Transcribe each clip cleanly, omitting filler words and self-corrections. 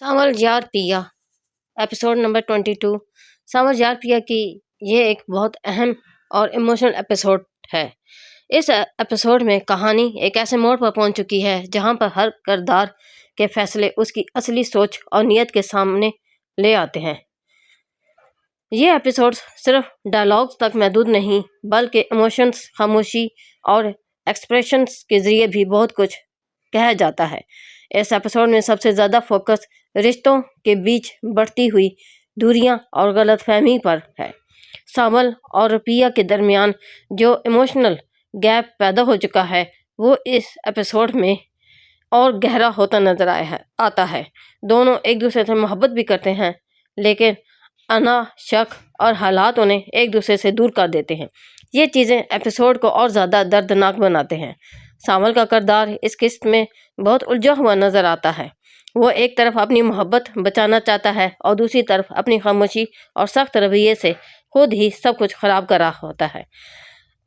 सांवल यार पिया episode number 22। सांवल यार पिया की ये एक बहुत अहम और इमोशनल एपिसोड है। इस एपिसोड में कहानी एक ऐसे मोड़ पर पहुंच चुकी है जहां पर हर किरदार के फैसले उसकी असली सोच और नीयत के सामने ले आते हैं। ये एपिसोड सिर्फ डायलॉग्स तक महदूद नहीं बल्कि इमोशंस, खामोशी और एक्सप्रेशंस के जरिए भी बहुत कुछ कहा जाता है। इस एपिसोड में सबसे ज़्यादा फोकस रिश्तों के बीच बढ़ती हुई दूरियां और गलतफहमी पर है। सांवल और पिया के दरमियान जो इमोशनल गैप पैदा हो चुका है वो इस एपिसोड में और गहरा होता नजर आता है। दोनों एक दूसरे से मोहब्बत भी करते हैं लेकिन अना, शक और हालात उन्हें एक दूसरे से दूर कर देते हैं। ये चीज़ें एपिसोड को और ज़्यादा दर्दनाक बनाते हैं। सांवल का किरदार इस किस्त में बहुत उलझा हुआ नजर आता है। वो एक तरफ अपनी मोहब्बत बचाना चाहता है और दूसरी तरफ अपनी खामोशी और सख्त रवैये से खुद ही सब कुछ खराब कर रहा होता है।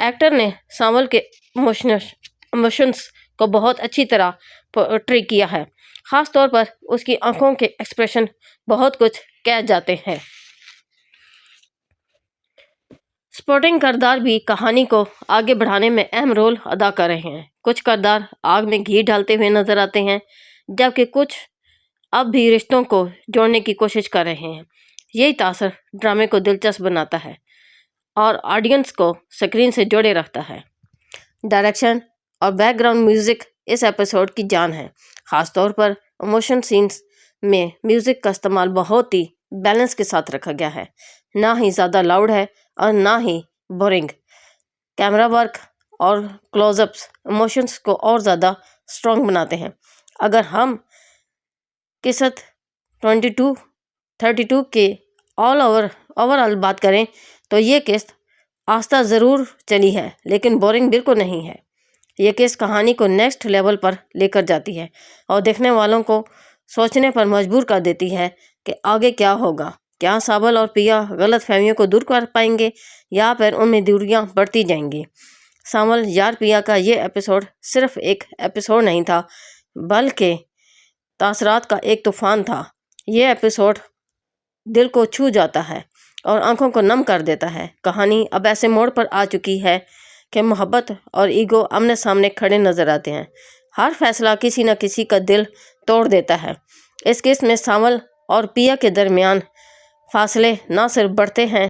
एक्टर ने सांवल के इमोशंस को बहुत अच्छी तरह पोर्ट्रे किया है। ख़ास तौर पर उसकी आंखों के एक्सप्रेशन बहुत कुछ कह जाते हैं। सपोर्टिंग किरदार भी कहानी को आगे बढ़ाने में अहम रोल अदा कर रहे हैं। कुछ किरदार आग में घी डालते हुए नजर आते हैं जबकि कुछ अब भी रिश्तों को जोड़ने की कोशिश कर रहे हैं। यही तासर ड्रामे को दिलचस्प बनाता है और ऑडियंस को स्क्रीन से जोड़े रखता है। डायरेक्शन और बैकग्राउंड म्यूजिक इस एपिसोड की जान है। ख़ासतौर पर इमोशन सीन्स में म्यूजिक का इस्तेमाल बहुत ही बैलेंस के साथ रखा गया है। ना ही ज़्यादा लाउड है और ना ही बोरिंग। कैमरा वर्क और क्लोजअप्स इमोशंस को और ज़्यादा स्ट्रॉन्ग बनाते हैं। अगर हम किस्त 32 के ओवरऑल बात करें तो ये किस्त आस्था ज़रूर चली है लेकिन बोरिंग बिल्कुल नहीं है। ये किस्त कहानी को नेक्स्ट लेवल पर लेकर जाती है और देखने वालों को सोचने पर मजबूर कर देती है कि आगे क्या होगा। क्या सांवल और पिया गलत फहमियों को दूर कर पाएंगे या फिर उनमें दूरियां बढ़ती जाएंगी। सांवल यार पिया का ये एपिसोड सिर्फ एक एपिसोड नहीं था बल्कि तासरात का एक तूफान था। ये एपिसोड दिल को छू जाता है और आंखों को नम कर देता है। कहानी अब ऐसे मोड़ पर आ चुकी है कि मोहब्बत और ईगो आमने सामने खड़े नजर आते हैं। हर फैसला किसी न किसी का दिल तोड़ देता है। इस केस में सांवल और पिया के दरमियान फासले ना सिर्फ बढ़ते हैं